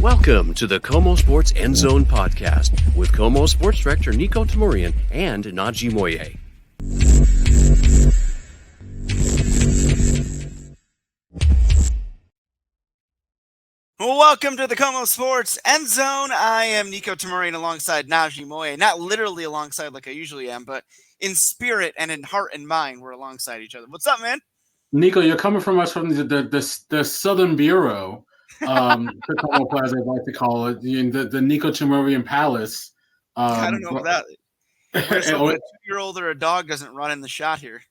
Welcome to the KOMO Sports End Zone podcast with KOMO Sports Director Niko Tamurian and Najee Moye. Welcome to the KOMO Sports End Zone. I am Niko Tamurian alongside Najee Moye. Not literally alongside like I usually am, but in spirit and in heart and mind, we're alongside each other. What's up, man? Niko, you're coming from us from the Southern Bureau, Tacoma Plaza, I'd like to call it, the Niko Tamurian Palace. I don't know about that. So a 2-year-old or a dog doesn't run in the shot here.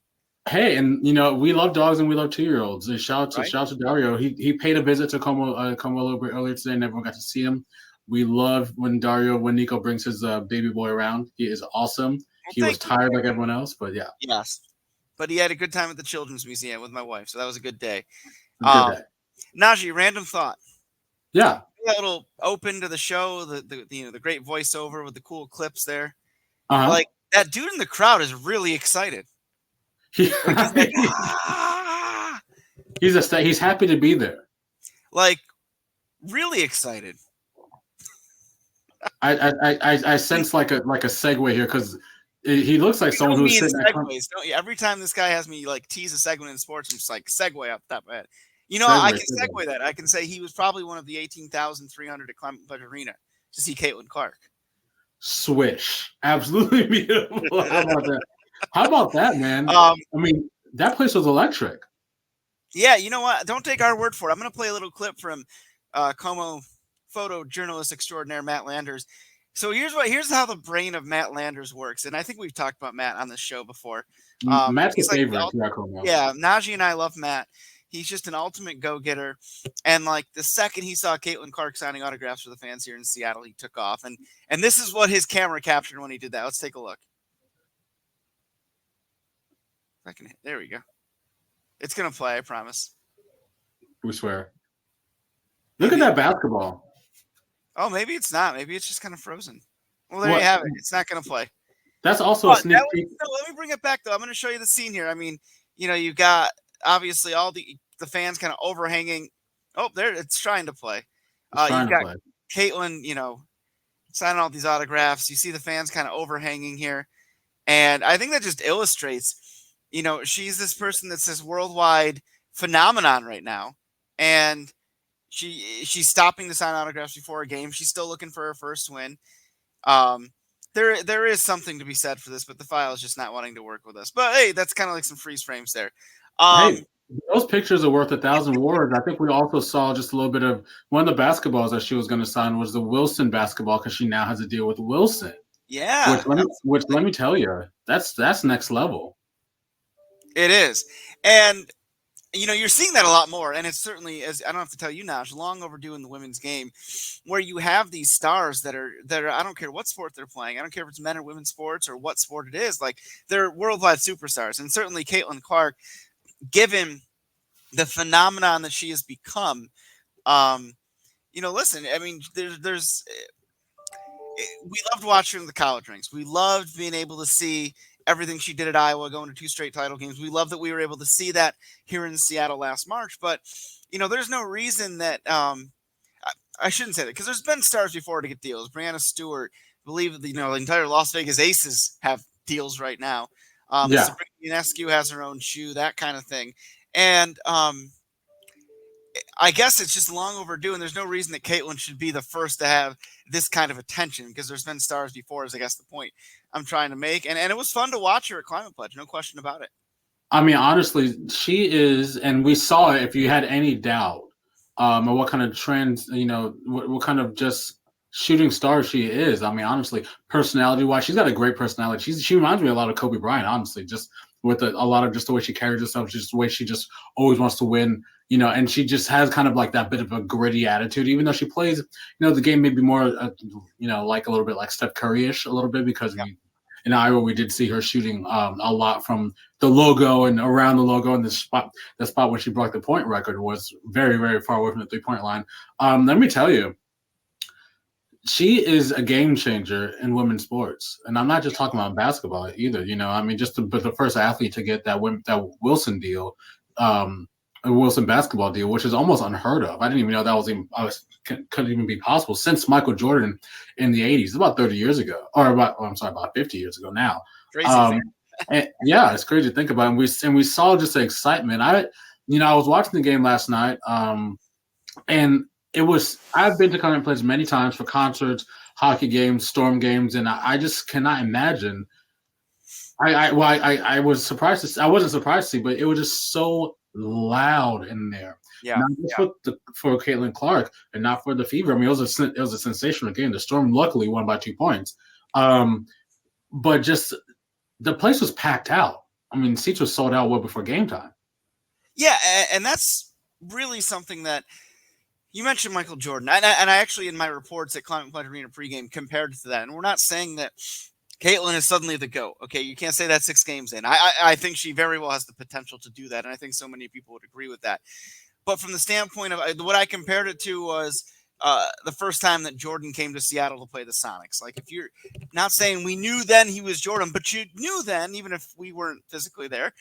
Hey, and we love dogs and we love 2-year-olds. And shout out to Dario. He paid a visit to KOMO a little bit earlier today, and everyone got to see him. We love when Niko brings his baby boy around. He is awesome. Well, he was tired like everyone else, but yeah. Yes. But he had a good time at the Children's Museum with my wife, so that was a good day. Najee, random thought. Yeah. A little open to the show, the great voiceover with the cool clips there. Uh-huh. Like that dude in the crowd is really excited. He's happy to be there. Like really excited. I sense like a segue here because he looks like someone who's sitting segues, don't you? Every time this guy has me like tease a segment in sports, I'm just like segue up top of my head. I can segue that. I can say he was probably one of the 18,300 at Climate Pledge Arena to see Caitlin Clark. Swish. Absolutely beautiful. How about that, man? That place was electric. Yeah, you know what? Don't take our word for it. I'm going to play a little clip from KOMO photojournalist extraordinaire Matt Landers. So here's how the brain of Matt Landers works, and I think we've talked about Matt on this show before. Matt's a favorite. Yeah, Najee and I love Matt. He's just an ultimate go-getter, and like the second he saw Caitlin Clark signing autographs for the fans here in Seattle, he took off, and this is what his camera captured when he did that. Let's take a look. There we go. It's gonna play, I promise. We swear. Look at that basketball. Oh, maybe it's not. Maybe it's just kind of frozen. Well, there you have it. It's not going to play. That's also a sneak peek. Let me bring it back, though. I'm going to show you the scene here. I mean, you've got, obviously, all the fans kind of overhanging. Oh, there, it's trying to play. You've got Caitlin, signing all these autographs. You see the fans kind of overhanging here. And I think that just illustrates, she's this person that's this worldwide phenomenon right now. And she's stopping to sign autographs before a game. She's still looking for her first win. There is something to be said for this, but the file is just not wanting to work with us. But hey, that's kind of like some freeze frames there. Hey, those pictures are worth 1,000 words. I think we also saw just a little bit of one of the basketballs that she was going to sign was the Wilson basketball because she now has a deal with Wilson. Yeah, which let me tell you, that's next level. It is, and. You're seeing that a lot more, and it's certainly, as I don't have to tell you, Naj, long overdue in the women's game, where you have these stars that are. I don't care what sport they're playing. I don't care if it's men or women's sports or what sport it is. Like they're worldwide superstars, and certainly Caitlin Clark, given the phenomenon that she has become. Listen, I mean, there's. We loved watching the college ranks. We loved being able to see everything she did at Iowa, going to 2 straight title games. We love that we were able to see that here in Seattle last March. But, there's no reason that I shouldn't say that because there's been stars before to get deals. Brianna Stewart, I believe, the entire Las Vegas Aces have deals right now. Sabrina Ionescu has her own shoe, that kind of thing. And I guess it's just long overdue, and there's no reason that Caitlin should be the first to have this kind of attention because there's been stars before, is I guess the point I'm trying to make. And it was fun to watch her at Climate Pledge, no question about it. I mean, honestly, she is, and we saw it if you had any doubt or what kind of trends, what kind of just shooting star she is. I mean, honestly, personality-wise, she's got a great personality. She reminds me a lot of Kobe Bryant, honestly, just with a lot of just the way she carries herself, just the way she just always wants to win. And she just has kind of like that bit of a gritty attitude, even though she plays, the game may be more, like a little bit like Steph Curry-ish a little bit because in Iowa we did see her shooting a lot from the logo and around the logo, and the spot where she broke the point record was very, very far away from the 3-point line. Let me tell you, she is a game changer in women's sports, and I'm not just talking about basketball either. Just the first athlete to get that Wilson deal. Wilson basketball deal, which is almost unheard of. I didn't even know that couldn't even be possible since Michael Jordan in the 80s, about 30 years ago, or about 50 years ago now. Crazy. And yeah, it's crazy to think about. And we saw just the excitement. I was watching the game last night, and I've been to Continental Place many times for concerts, hockey games, Storm games, and I just cannot imagine. I was surprised. I wasn't surprised to see, but it was just so loud in there. Yeah, not just for Caitlin Clark and not for the Fever. I mean, it was a sensational game. The Storm luckily won by 2 points, but just the place was packed out. I mean, seats were sold out well before game time. Yeah, and that's really something that you mentioned. Michael Jordan, and I actually in my reports at Climate Pledge Arena pregame compared to that, and we're not saying that Caitlin is suddenly the GOAT. Okay, you can't say that 6 games in. I think she very well has the potential to do that, and I think so many people would agree with that. But from the standpoint of what I compared it to was the first time that Jordan came to Seattle to play the Sonics. Like, if you're not saying we knew then he was Jordan, but you knew then, even if we weren't physically there,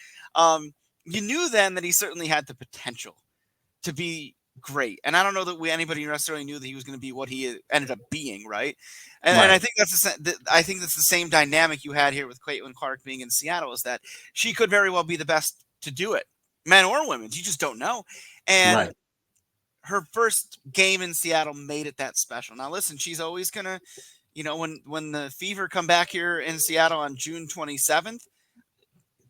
you knew then that he certainly had the potential to be great. And I don't know that anybody necessarily knew that he was going to be what he ended up being, right? And I think that's the same dynamic you had here with Caitlin Clark being in Seattle, is that she could very well be the best to do it, men or women. You just don't know. And her first game in Seattle made it that special. Now, listen, she's always going to, when the Fever come back here in Seattle on June 27th,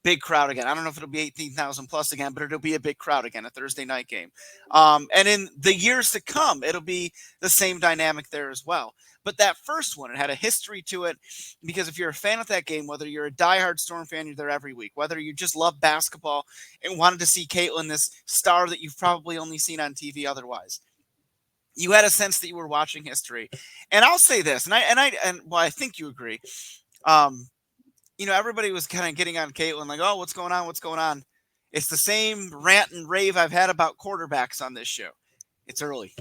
big crowd again. I don't know if it'll be 18,000 plus again, but it'll be a big crowd again, a Thursday night game. And in the years to come, it'll be the same dynamic there as well. But that first one, it had a history to it, because if you're a fan of that game, whether you're a diehard Storm fan, you're there every week, whether you just love basketball and wanted to see Caitlin, this star that you've probably only seen on TV otherwise, you had a sense that you were watching history. And I'll say this, and I think you agree. Everybody was kind of getting on Caitlin like, oh, what's going on? What's going on? It's the same rant and rave I've had about quarterbacks on this show. It's early.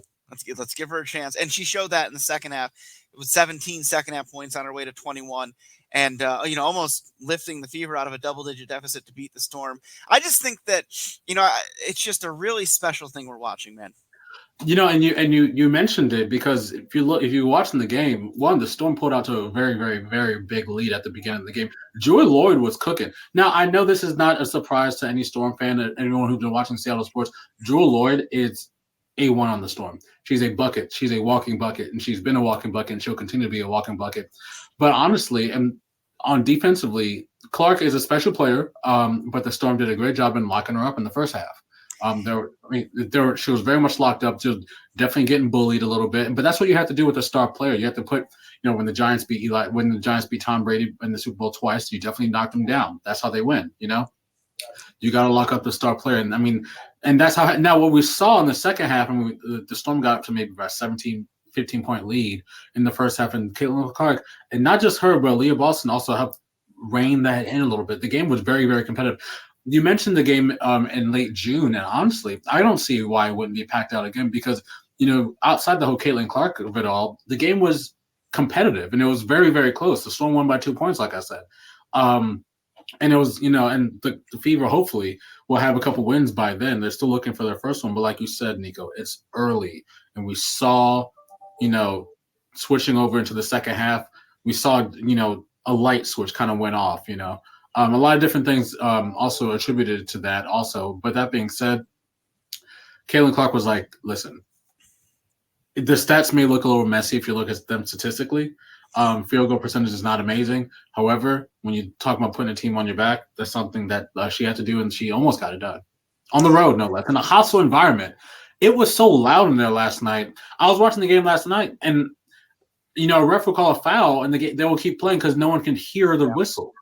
Let's give her a chance. And she showed that in the second half. It was 17 second half points on her way to 21, and almost lifting the Fever out of a double-digit deficit to beat the Storm. I just think that it's just a really special thing we're watching, man. And you mentioned it, because if you're watching the game, the Storm pulled out to a very, very, very big lead at the beginning of the game. Joy Lloyd was cooking. Now, I know this is not a surprise to any Storm fan, anyone who's been watching Seattle sports. Joy Lloyd is A1 on the Storm. She's a bucket. She's a walking bucket, and she's been a walking bucket, and she'll continue to be a walking bucket. But honestly, and on defensively, Clark is a special player, but the Storm did a great job in locking her up in the first half. She was very much locked up, to definitely getting bullied a little bit. But that's what you have to do with a star player. You have to put, when the Giants beat Tom Brady in the Super Bowl twice, you definitely knock them down. That's how they win. You got to lock up the star player. And and that's how. Now, what we saw in the second half, the Storm got up to maybe about 17, 15-point lead in the first half, and Caitlin Clark, and not just her, but Leah Boston also helped rein that in a little bit. The game was very, very competitive. You mentioned the game in late June, and honestly, I don't see why it wouldn't be packed out again, because, outside the whole Caitlin Clark of it all, the game was competitive, and it was very, very close. The Storm won by 2 points, like I said. And it was, and the Fever hopefully will have a couple wins by then. They're still looking for their first one. But like you said, Niko, it's early. And we saw, switching over into the second half, we saw, a light switch kind of went off, A lot of different things also attributed to that also. But that being said, Caitlin Clark was like, listen, the stats may look a little messy if you look at them statistically. Field goal percentage is not amazing. However, when you talk about putting a team on your back, that's something that she had to do, and she almost got it done. On the road, no less. In a hostile environment. It was so loud in there last night. I was watching the game last night, and, a ref will call a foul, and they will keep playing because no one can hear the whistle,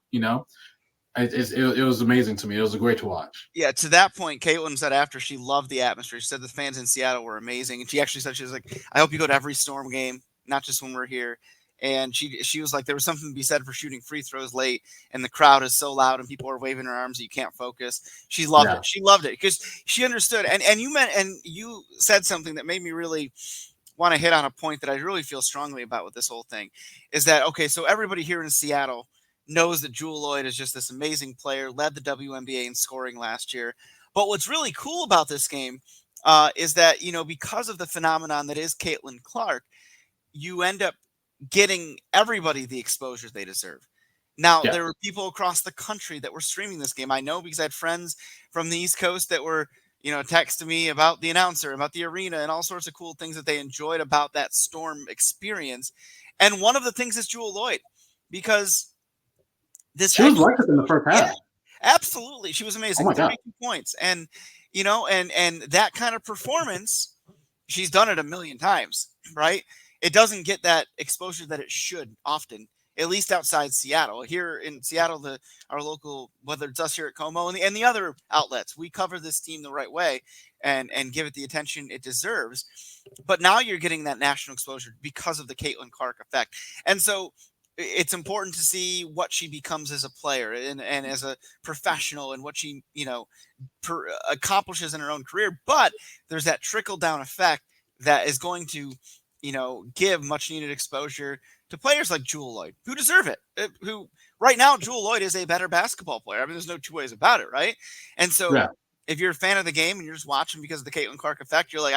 It was amazing to me. It was great to watch. Yeah, to that point, Caitlin said after she loved the atmosphere. She said the fans in Seattle were amazing. And she actually said, she was like, I hope you go to every Storm game, not just when we're here. And she was like, there was something to be said for shooting free throws late, and the crowd is so loud and people are waving their arms, you can't focus. She loved it. She loved it because she understood. And you said something that made me really want to hit on a point that I really feel strongly about with this whole thing, is that, okay, so everybody here in Seattle knows that Jewel Lloyd is just this amazing player, led the WNBA in scoring last year. But what's really cool about this game is that, because of the phenomenon that is Caitlin Clark, you end up getting everybody the exposure they deserve. Now, there were people across the country that were streaming this game. I know because I had friends from the East Coast that were, texting me about the announcer, about the arena, and all sorts of cool things that they enjoyed about that Storm experience. And one of the things is Jewell Loyd, because she was electric in the first half. Yeah, absolutely. She was amazing. 32 points. And, and that kind of performance, she's done it a million times, right? It doesn't get that exposure that it should often, at least outside Seattle. Here in Seattle, our local, whether it's us here at KOMO and the other outlets, we cover this team the right way and give it the attention it deserves. But now you're getting that national exposure because of the Caitlin Clark effect. And so it's important to see what she becomes as a player and as a professional and what she, accomplishes in her own career. But there's that trickle down effect that is going to, give much needed exposure to players like Jewell Loyd, who deserve it, who right now, Jewell Loyd is a better basketball player. I mean, there's no two ways about it. Right. And so if you're a fan of the game and you're just watching because of the Caitlin Clark effect, you're like,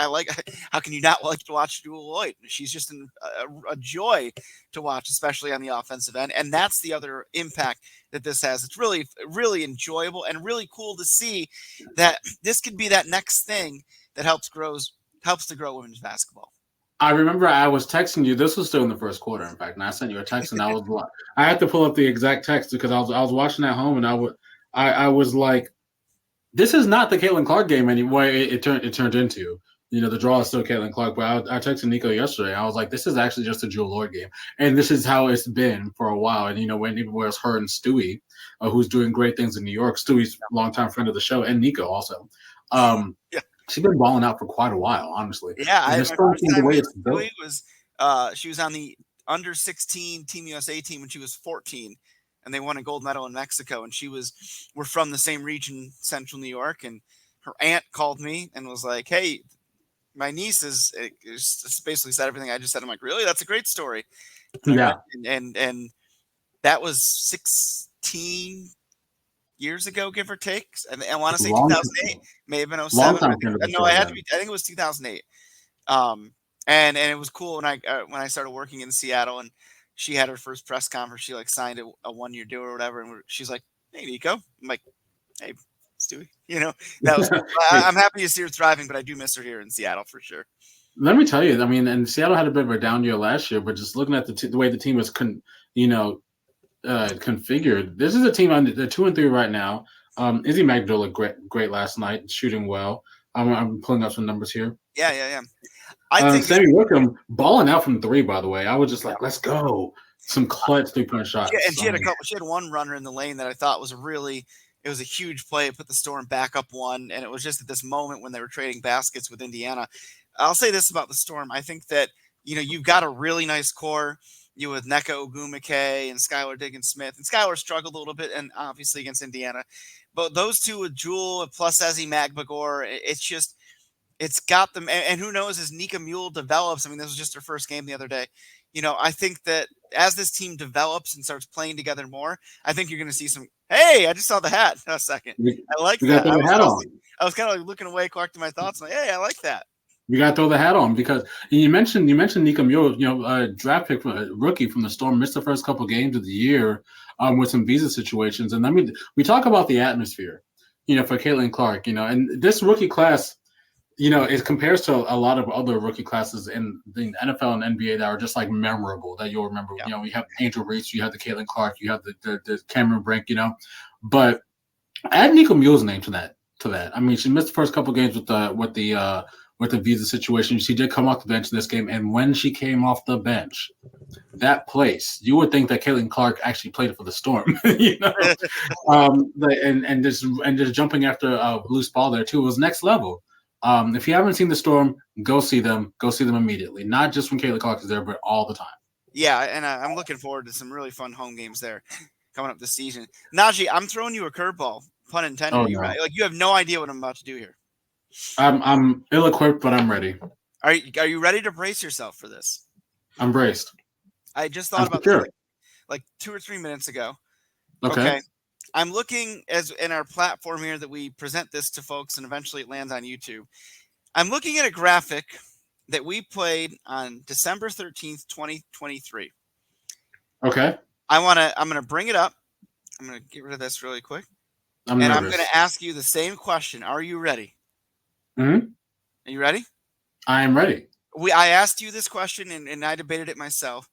how can you not like to watch Jewell Loyd? She's just a joy to watch, especially on the offensive end. And that's the other impact that this has. It's really, really enjoyable and really cool to see that this could be that next thing that helps to grow women's basketball. I remember I was texting you. This was still in the first quarter, in fact. And I sent you a text, and I had to pull up the exact text because I was watching at home, and I was like, this is not the Caitlin Clark game anymore. It turned into. The draw is still Caitlin Clark. But I texted Niko yesterday. I was like, this is actually just a Jewell Loyd game, and this is how it's been for a while. And when it was her and Stewie, who's doing great things in New York. Stewie's a longtime friend of the show, and Niko also. She's been balling out for quite a while, honestly. Yeah, I remember the way it's built. She was on the under 16 Team USA team when she was 14, and they won a gold medal in Mexico. And we're from the same region, Central New York, and her aunt called me and was like, "Hey, my niece is basically said everything I just said." I'm like, "Really? That's a great story." And that was 16 years ago, give or take. And I want to say 2008, may have been 07. I think it was 2008. And it was cool when I started working in Seattle, and she had her first press conference. She signed a 1-year deal or whatever, and she's like, "Hey, Niko." I'm like, "Hey, Stewie." That was cool. I'm happy to see her thriving, but I do miss her here in Seattle for sure. Let me tell you, I mean, and Seattle had a bit of a down year last year, but just looking at the way the team was configured. This is a team on the 2-3 right now. Izzy Magdor looked great last night, shooting well. I'm pulling up some numbers here. Yeah. I think Sammy Wickham balling out from 3. By the way, I was just like, let's go, some clutch 3-point shots. Yeah, and she had one runner in the lane that I thought was it was a huge play. It put the Storm back up 1, and it was just at this moment when they were trading baskets with Indiana. I'll say this about the Storm: I think that you've got a really nice core. You with Neka Ogwumike and Skylar Diggins-Smith. And Skylar struggled a little bit, and obviously against Indiana. But those two with Jewell plus Ezzy Magbagor, it's got them. And who knows as Nika Mule develops. I mean, this was just her first game the other day. I think that as this team develops and starts playing together more, I think you're going to see some. Hey, I just saw the hat. A second. I like that. I was kind of looking away, collecting my thoughts. I'm like, hey, I like that. You got to throw the hat on because you mentioned Nika Mule, draft pick rookie from the Storm, missed the first couple games of the year with some visa situations. And we talk about the atmosphere, for Caitlin Clark, and this rookie class, it compares to a lot of other rookie classes in the NFL and NBA that are just memorable that you'll remember. Yeah. We have Angel Reese, you have the Caitlin Clark, you have the Cameron Brink, but add Nika Mule's name to that. I mean, she missed the first couple games with the visa situation. She did come off the bench in this game, and when she came off the bench, that place, you would think that Caitlin Clark actually played for the Storm, and just jumping after a loose ball there too was next level. If you haven't seen the Storm, go see them immediately. Not just when Caitlin Clark is there, but all the time. Yeah, and I'm looking forward to some really fun home games there coming up this season. Najee, I'm throwing you a curveball, pun intended. Oh, no. Right? You have no idea what I'm about to do here. I'm ill-equipped, but I'm ready. Are you ready to brace yourself for this? I'm braced. I just thought about this like 2 or 3 minutes ago. Okay. I'm looking as in our platform here that we present this to folks and eventually it lands on YouTube. I'm looking at a graphic that we played on December 13th, 2023. Okay. I'm going to bring it up. I'm going to get rid of this really quick. I'm nervous. I'm going to ask you the same question. Are you ready? Mm-hmm. Are you ready? I am ready. I asked you this question and I debated it myself.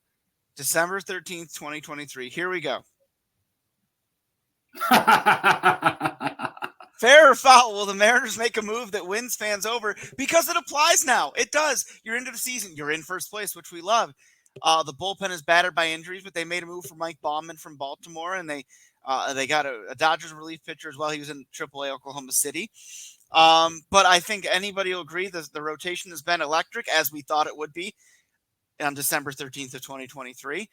December 13th, 2023. Here we go. Fair or foul, will the Mariners make a move that wins fans over? Because it applies now. It does. You're into the season. You're in first place, which we love. The bullpen is battered by injuries, but they made a move for Mike Baumann from Baltimore, and they got a Dodgers relief pitcher as well. He was in AAA Oklahoma City. But I think anybody will agree that the rotation has been electric, as we thought it would be on December 13th of 2023.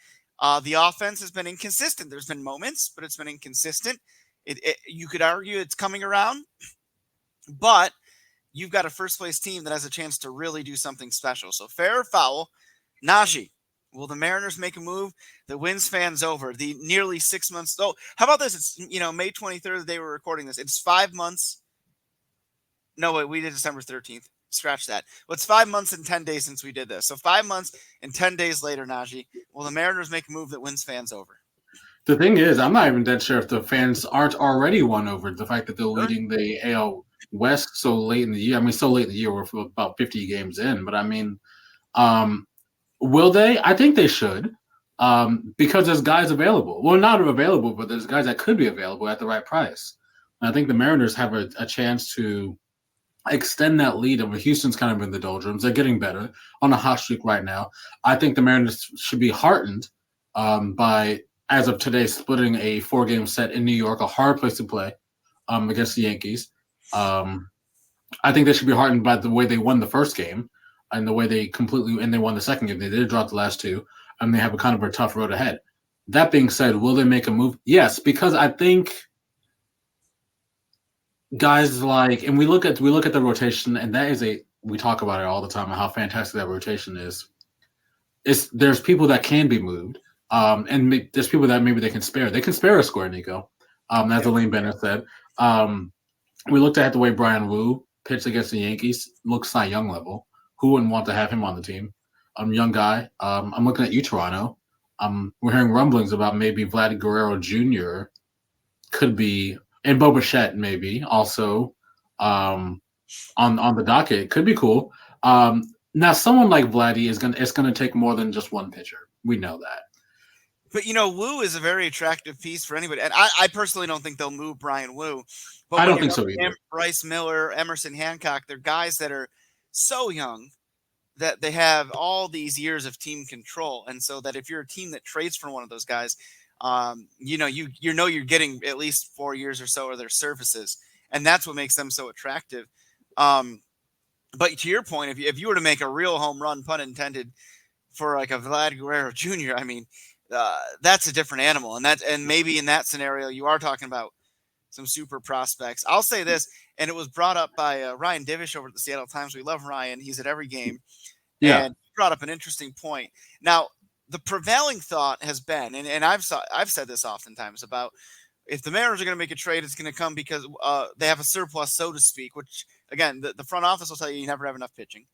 The offense has been inconsistent. There's been moments, but it's been inconsistent. You could argue it's coming around, but you've got a first-place team that has a chance to really do something special. So fair or foul, Najee, will the Mariners make a move that wins fans over? The nearly 6 months. Oh, how about this? It's May 23rd. They were recording this. It's 5 months. No, wait, we did December 13th. Scratch that. Well, it's 5 months and 10 days since we did this. So 5 months and 10 days later, Najee, will the Mariners make a move that wins fans over? The thing is, I'm not even dead sure if the fans aren't already won over. The fact that they're leading the AL West so late in the year. I mean, so late in the year, we're about 50 games in. But I mean, will they? I think they should, because there's guys available. Well, not available, but there's guys that could be available at the right price. And I think the Mariners have a chance to extend that lead. Over Houston's kind of in the doldrums. They're getting better on a hot streak right now. I think the Mariners should be heartened by, as of today, splitting a 4-game set in New York, a hard place to play against the Yankees. I think they should be heartened by the way they won the first game and the way they won the second game. They did drop the last two, and they have a kind of a tough road ahead. That being said, will they make a move? Yes, because I think guys like, and we look at the rotation, and that is we talk about it all the time and how fantastic that rotation is. There's people that can be moved. And there's people that maybe they can spare. They can spare a square, Niko. As Elaine Bennett said. We looked at the way Brian Wu pitched against the Yankees. Looks Cy Young level. Who wouldn't want to have him on the team? Young guy. I'm looking at you, Toronto. We're hearing rumblings about maybe Vlad Guerrero Jr. could be, and Bo Bichette maybe also on the docket. Could be cool. Now, someone like Vladdy it's gonna take more than just one pitcher. We know that. But, Wu is a very attractive piece for anybody. And I personally don't think they'll move Brian Wu. But I don't think so either. Bryce Miller, Emerson Hancock, they're guys that are so young that they have all these years of team control. And so that if you're a team that trades for one of those guys, you're getting at least 4 years or so of their services. And that's what makes them so attractive. But to your point, if you were to make a real home run, pun intended, for like a Vlad Guerrero Jr., I mean, that's a different animal. And maybe in that scenario, you are talking about some super prospects. I'll say this, and it was brought up by Ryan Divish over at the Seattle Times. We love Ryan. He's at every game. Yeah. And he brought up an interesting point. Now, the prevailing thought has been, and I've said this oftentimes, about if the Mariners are going to make a trade, it's going to come because they have a surplus, so to speak, which, again, the front office will tell you never have enough pitching.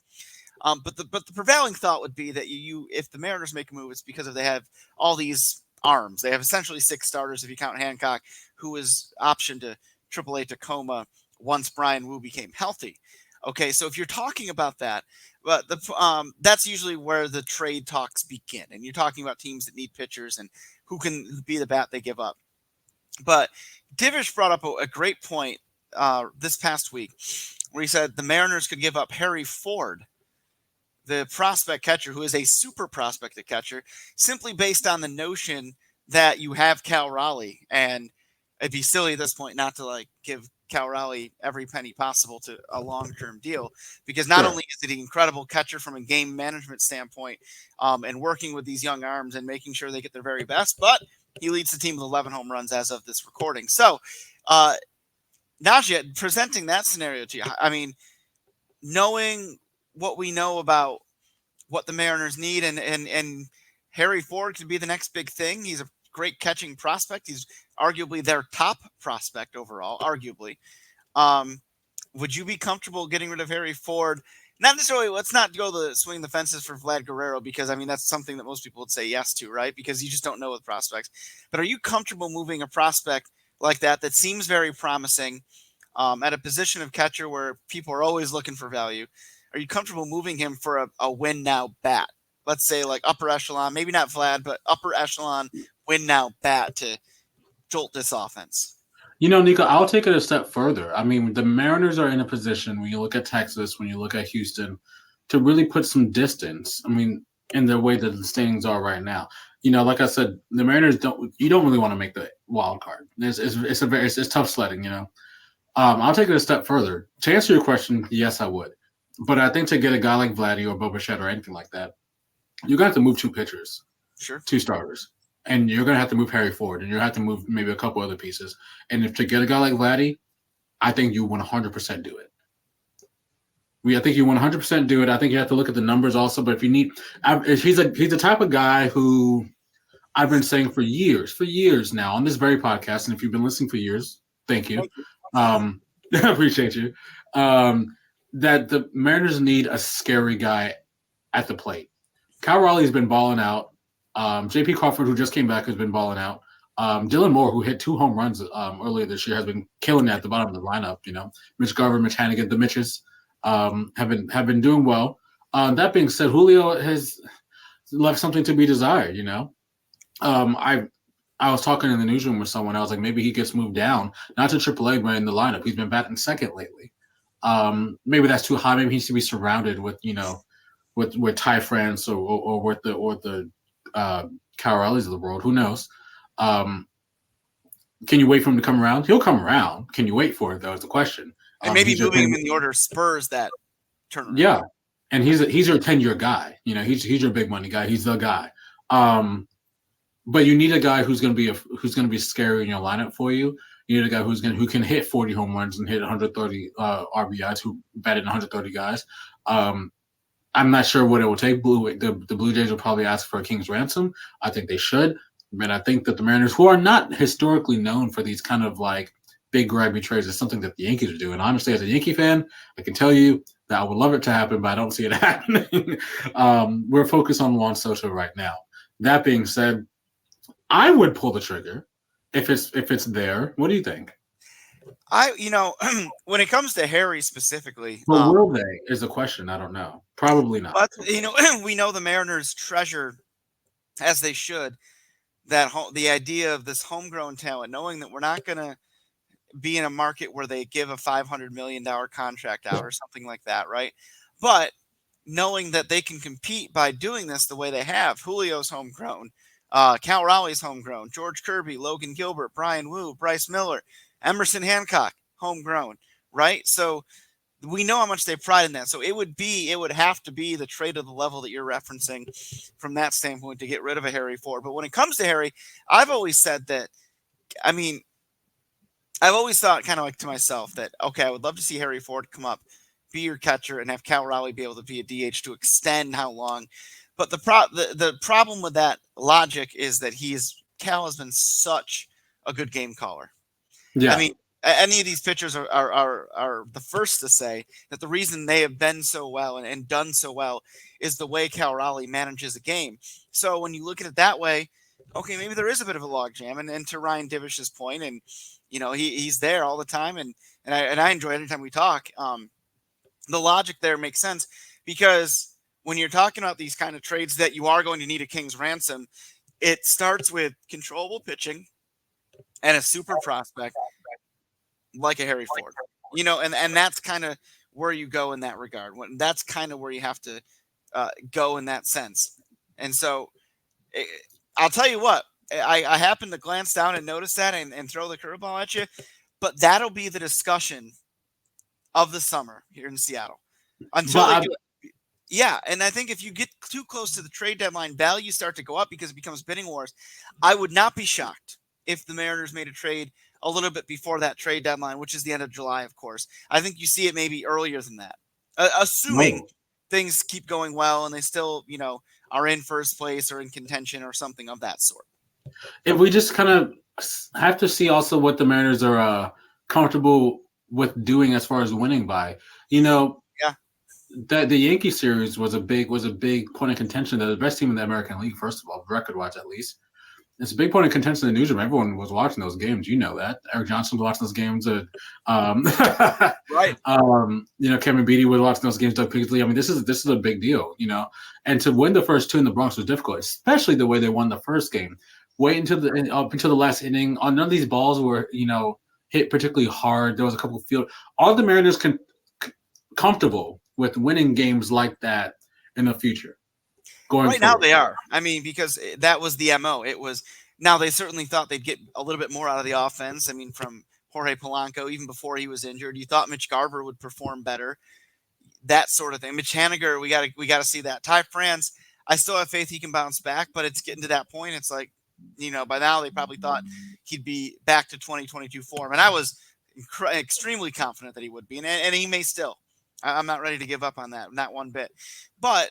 But the prevailing thought would be that if the Mariners make a move, it's because they have all these arms. They have essentially 6 starters if you count Hancock, who was optioned to AAA Tacoma once Brian Wu became healthy. Okay, so if you're talking about that, but that's usually where the trade talks begin, and you're talking about teams that need pitchers and who can be the bat they give up. But Divish brought up a great point this past week, where he said the Mariners could give up Harry Ford, the prospect catcher, who is a super prospect catcher, simply based on the notion that you have Cal Raleigh. And it'd be silly at this point not to give Cal Raleigh every penny possible to a long-term deal, because not only is it an incredible catcher from a game management standpoint, and working with these young arms and making sure they get their very best, but he leads the team with 11 home runs as of this recording. So, Najee, presenting that scenario to you, I mean, knowing what we know about what the Mariners need, and Harry Ford could be the next big thing. He's a great catching prospect. He's arguably their top prospect overall, arguably. Would you be comfortable getting rid of Harry Ford? Not necessarily, let's not go swing the fences for Vlad Guerrero, because, I mean, that's something that most people would say yes to, right? Because you just don't know with prospects. But are you comfortable moving a prospect like that seems very promising at a position of catcher where people are always looking for value? Are you comfortable moving him for a win-now bat? Let's say like upper echelon, maybe not Vlad, but upper echelon win-now bat to jolt this offense. Niko, I'll take it a step further. I mean, the Mariners are in a position, when you look at Texas, when you look at Houston, to really put some distance. I mean, in the way that the standings are right now. Like I said, the Mariners don't really want to make the wild card. It's tough sledding, I'll take it a step further. To answer your question, yes, I would. But I think to get a guy like Vladdy or Bo Bichette or anything like that, you're going to have to move 2 pitchers. Sure. 2 starters. And you're going to have to move Harry Ford, and you're going to have to move maybe a couple other pieces. And if to get a guy like Vladdy, I think you 100% do it. I think you 100% do it. I think you have to look at the numbers also. But he's the type of guy who I've been saying for years now on this very podcast. And if you've been listening for years, thank you. I appreciate you. That the Mariners need a scary guy at the plate. Cal Raleigh's been balling out. J.P. Crawford, who just came back, has been balling out. Dylan Moore, who hit 2 home runs earlier this year, has been killing it at the bottom of the lineup. Mitch Garver, Mitch Hannigan, the Mitches have been doing well. That being said, Julio has left something to be desired. I was talking in the newsroom with someone. I was like, maybe he gets moved down, not to AAA, but in the lineup. He's been batting second lately. Maybe that's too high. Maybe he needs to be surrounded with with Ty France or with the Cal Raleighs of the world. Who knows? Can you wait for him to come around? He'll come around. Can you wait for it, though, is the question. And maybe moving him in the order spurs that turnaround. Yeah. And he's your 10-year guy. He's your big money guy. He's the guy. But you need a guy who's going to be scary in your lineup for you. You need a guy who can hit 40 home runs and hit 130 RBIs, who batted 130 guys. I'm not sure what it will take. The Blue Jays will probably ask for a king's ransom. I think they should. But I think that the Mariners, who are not historically known for these kind of like big grabby trades, is something that the Yankees are doing. Honestly, as a Yankee fan, I can tell you that I would love it to happen, but I don't see it happening. We're focused on Juan Soto right now. That being said, I would pull the trigger if it's there. What do you think? When it comes to Harry specifically, well, will they is the question. I don't know. Probably not. But we know the Mariners treasure, as they should, the idea of this homegrown talent, knowing that we're not going to be in a market where they give a $500 million contract out or something like that, right? But knowing that they can compete by doing this the way they have. Julio's homegrown, Cal Raleigh's homegrown, George Kirby, Logan Gilbert, Brian Wu, Bryce Miller, Emerson Hancock, homegrown, right? So we know how much they pride in that. So it would have to be the trade of the level that you're referencing from that standpoint to get rid of a Harry Ford. But when it comes to Harry, I've always said that, I've always thought kind of like to myself that, okay, I would love to see Harry Ford come up, be your catcher, and have Cal Raleigh be able to be a DH to extend how long. But the problem with that logic is that Cal has been such a good game caller. Yeah. Any of these pitchers are the first to say that the reason they have been so well and done so well is the way Cal Raleigh manages a game. So when you look at it that way, okay, maybe there is a bit of a logjam. And to Ryan Divish's point, and he's there all the time, and I enjoy it anytime we talk. The logic there makes sense, because when you're talking about these kind of trades that you are going to need a king's ransom, it starts with controllable pitching and a super prospect like a Harry Ford, and that's kind of where you go in that regard. That's kind of where you have to go in that sense. And so I'll tell you what, I happened to glance down and notice that and throw the curveball at you, but that'll be the discussion of the summer here in Seattle until they do it. Yeah, and I think if you get too close to the trade deadline, values start to go up because it becomes bidding wars. I would not be shocked if the Mariners made a trade a little bit before that trade deadline, which is the end of July, of course. I think you see it maybe earlier than that, assuming things keep going well and they still, are in first place or in contention or something of that sort. if we just kind of have to see also what the Mariners are comfortable with doing as far as winning by. The Yankee series was a big point of contention. They're the best team in the American League, first of all, record-wise at least. It's a big point of contention in the newsroom. Everyone was watching those games. You know that. Eric Johnson was watching those games. Right. Kevin Beatty was watching those games. Doug Pigsley. I mean, this is a big deal. And to win the first two in the Bronx was difficult, especially the way they won the first game. Wait until the last inning. None of these balls were hit particularly hard. There was a couple of field. All the Mariners comfortable with winning games like that in the future. Going right forward. Now they are. I mean, because that was the MO. It was now they certainly thought they'd get a little bit more out of the offense. I mean, from Jorge Polanco, even before he was injured, you thought Mitch Garver would perform better, that sort of thing. Mitch Haniger, we got to see that. Ty France, I still have faith he can bounce back, but it's getting to that point. It's like, by now they probably thought he'd be back to 2022 form, and I was extremely confident that he would be, and he may still. I'm not ready to give up on that, not one bit. But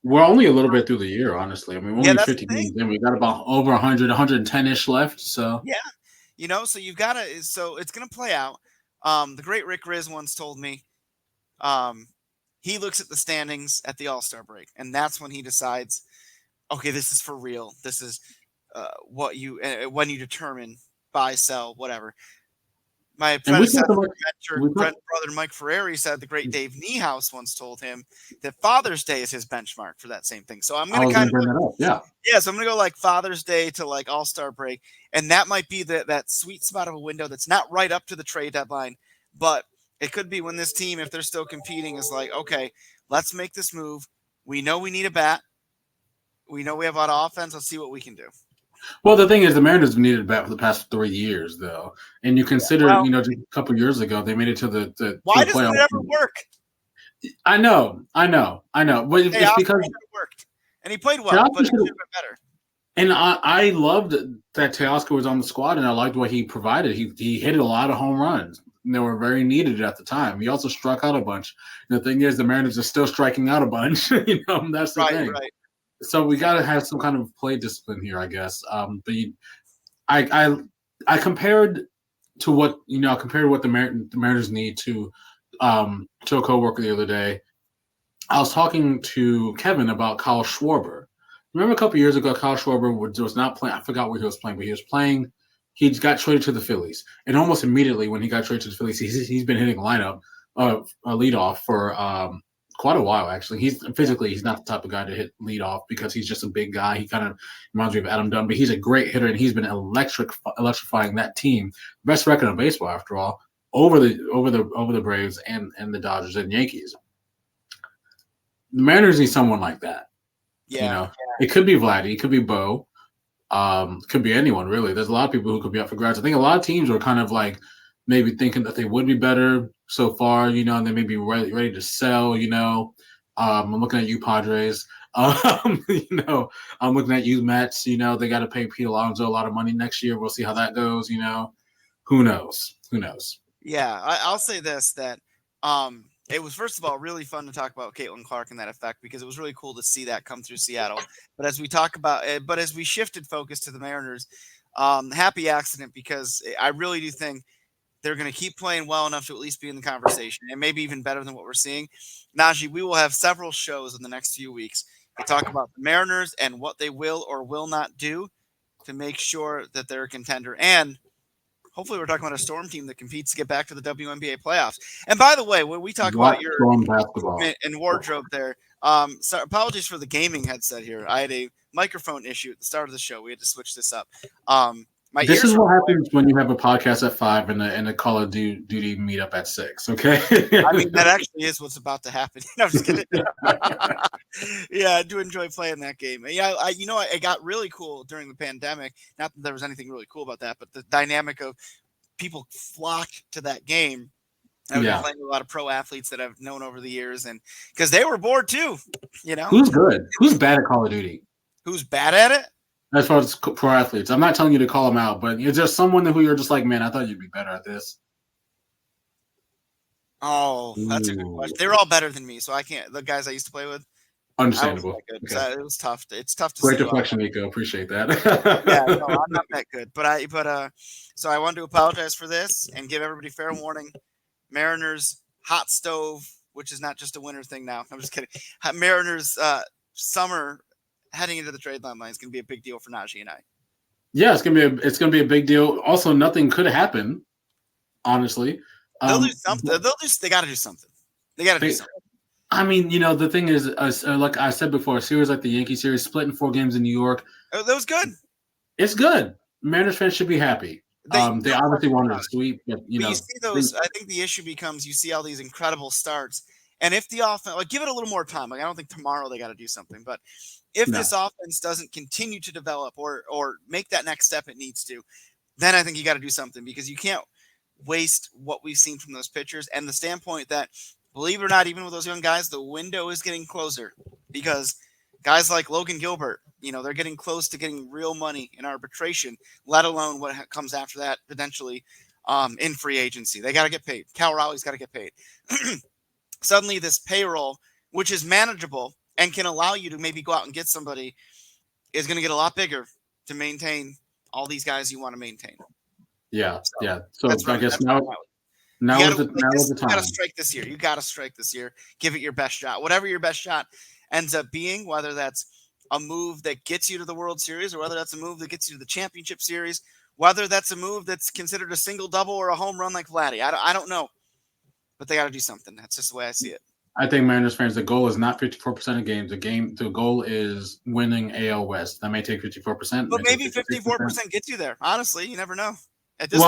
we're only a little bit through the year, honestly. I mean, we're only 50 games in. We got about over 100, 110-ish left. So yeah, so you've got to. So it's going to play out. The great Rick Riz once told me, he looks at the standings at the All-Star break, and that's when he decides, okay, this is for real. This is when you determine buy, sell, whatever. My predecessor, brother Mike Ferreri said the great Dave Niehaus once told him that Father's Day is his benchmark for that same thing. So I'm going to kind of bring that up. Yeah. So I'm going to go like Father's Day to like All-Star break. And that might be that sweet spot of a window that's not right up to the trade deadline, but it could be when this team, if they're still competing, is like, okay, let's make this move. We know we need a bat. We know we have a lot of offense. Let's see what we can do. Well, the thing is, the Mariners have needed a bat for the past 3 years, though. And you consider, just a couple of years ago, they made it to the why doesn't it ever work? I know. But it's because it worked. And he played well, but it should have been better. And I loved that Teoscar was on the squad, and I liked what he provided. He hit a lot of home runs. And they were very needed at the time. He also struck out a bunch. And the thing is, the Mariners are still striking out a bunch. That's the thing. Right. So we got to have some kind of play discipline here, I guess. But I compared to what the Mariners need to a coworker the other day. I was talking to Kevin about Kyle Schwarber. Remember a couple of years ago, Kyle Schwarber was not playing. I forgot where he was playing, but he was playing. He got traded to the Phillies, and almost immediately when he got traded to the Phillies, he's been hitting lineup, a leadoff for quite a while, actually. He's not the type of guy to hit leadoff because he's just a big guy. He kind of reminds me of Adam Dunn, but he's a great hitter, and he's been electrifying that team. Best record in baseball, after all, over the Braves and the Dodgers and Yankees. The Mariners need someone like that. Yeah. It could be Vladdy, it could be Bo, could be anyone really. There's a lot of people who could be up for grabs. I think a lot of teams are kind of like maybe thinking that they would be better so far, and they may be ready to sell. I'm looking at you, Padres. I'm looking at you, Mets. They got to pay Pete Alonso a lot of money next year. We'll see how that goes. Who knows? Yeah, I'll say this, that it was, first of all, really fun to talk about Caitlin Clark and that effect, because it was really cool to see that come through Seattle. But as we shifted focus to the Mariners, happy accident, because I really do think they're going to keep playing well enough to at least be in the conversation, and maybe even better than what we're seeing. Najee, we will have several shows in the next few weeks to talk about the Mariners and what they will or will not do to make sure that they're a contender. And hopefully we're talking about a Storm team that competes to get back to the WNBA playoffs. And by the way, when we talk about your equipment and wardrobe there, so apologies for the gaming headset here. I had a microphone issue at the start of the show. We had to switch this up. This is what happens when you have a podcast at 5 and a Call of Duty meetup at 6. Okay. I mean, that actually is what's about to happen. I'm just kidding. Yeah, I do enjoy playing that game. Yeah, it got really cool during the pandemic. Not that there was anything really cool about that, but the dynamic of people flocked to that game. I've been playing with a lot of pro athletes that I've known over the years, and because they were bored too. Who's good? Who's bad at Call of Duty? Who's bad at it? As far as pro athletes, I'm not telling you to call them out, but is there someone who you're just like, man, I thought you'd be better at this? Oh, that's a good question. They're all better than me, so I can't. The guys I used to play with. Understandable. Okay. So it was tough. It's tough to Great see. deflection, Niko. Appreciate that. Yeah, no, I'm not that good. So I wanted to apologize for this and give everybody fair warning. Mariners hot stove, which is not just a winter thing now. I'm just kidding. Mariners summer heading into the trade deadline is going to be a big deal for Najee and I. Yeah, it's gonna be a big deal. Also, nothing could happen. Honestly, They'll do something. They got to do something. They got to do something. I mean, the thing is, like I said before, a series like the Yankee series, split in 4 games in New York. That was good. It's good. Mariners fans should be happy. They obviously wanted a sweep, but you see those. I think the issue becomes you see all these incredible starts, and if the offense, give it a little more time. I don't think tomorrow they got to do something, but if this offense doesn't continue to develop or make that next step it needs to, then I think you got to do something because you can't waste what we've seen from those pitchers and the standpoint that, believe it or not, even with those young guys, the window is getting closer because guys like Logan Gilbert, they're getting close to getting real money in arbitration, let alone what comes after that potentially in free agency. They got to get paid. Cal Raleigh's got to get paid. Suddenly this payroll, which is manageable and can allow you to maybe go out and get somebody, is going to get a lot bigger to maintain all these guys you want to maintain. Yeah. So I guess now is the time. You got to strike this year. You got to strike this year. Give it your best shot. Whatever your best shot ends up being, whether that's a move that gets you to the World Series or whether that's a move that gets you to the Championship Series, whether that's a move that's considered a single double or a home run like Vladdy. I don't know. But they got to do something. That's just the way I see it. I think Mariners fans, the goal is not 54% of games. The goal is winning AL West. That may take 54%. But maybe 54% gets you there. Honestly, you never know. You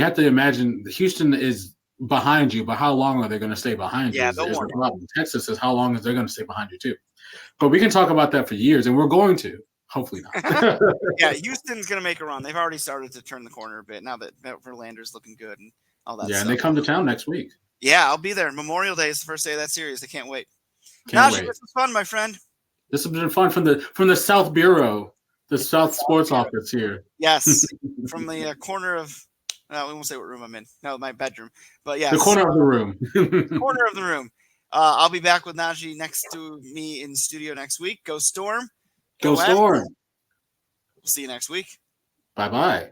have to imagine Houston is behind you, but how long are they going to stay behind you? Yeah, is the problem. Texas is how long is they going to stay behind you too. But we can talk about that for years, and we're going to. Hopefully not. Yeah, Houston's going to make a run. They've already started to turn the corner a bit now that Verlander's looking good and all that. Yeah, stuff. And they come to town next week. Yeah, I'll be there. Memorial Day is the first day of that series. I can't wait. Najee, this was fun, my friend. This has been fun from the South Bureau, the South Sports Office here. Yes, from the corner of. We won't say what room I'm in. No, my bedroom. But yeah, the corner of the room. Corner of the room. I'll be back with Najee next to me in studio next week. Go Storm. Go Storm. We'll see you next week. Bye-bye.